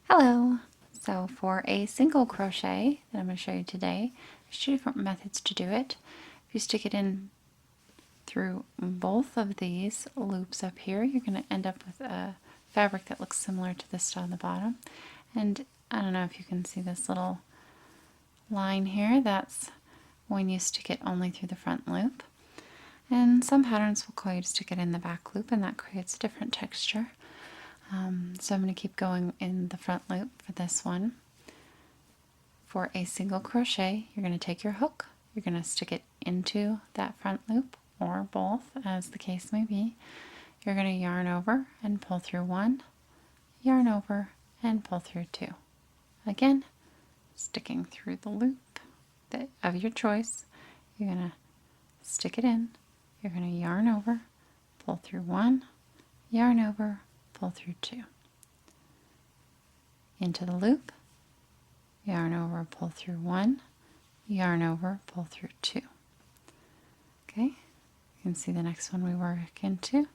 Hello! So for a single crochet that I'm going to show you today, there's two different methods to do it. If you stick it in through both of these loops up here, you're going to end up with a fabric that looks similar to this on the bottom. And I don't know if you can see this little line here, that's when you stick it only through the front loop. And some patterns will call you to stick it in the back loop, and that creates a different texture. So I'm going to keep going in the front loop for this one. For a single crochet, you're going to take your hook, you're going to stick it into that front loop, or both, as the case may be. You're going to yarn over and pull through one, yarn over and pull through two. Again, sticking through the loop of your choice, you're going to stick it in, you're going to yarn over, pull through one, yarn over, pull through two. Into the loop, yarn over, pull through one, yarn over, pull through two. Okay, you can see the next one we work into.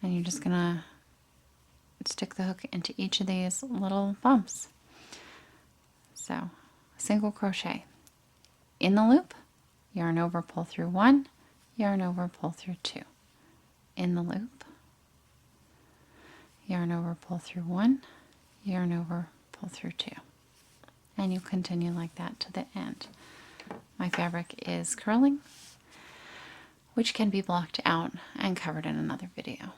And you're just gonna stick the hook into each of these little bumps. So, single crochet. In the loop, yarn over, pull through one, yarn over, pull through two. In the loop, yarn over, pull through one, yarn over, pull through two. And you continue like that to the end. My fabric is curling, which can be blocked out and covered in another video.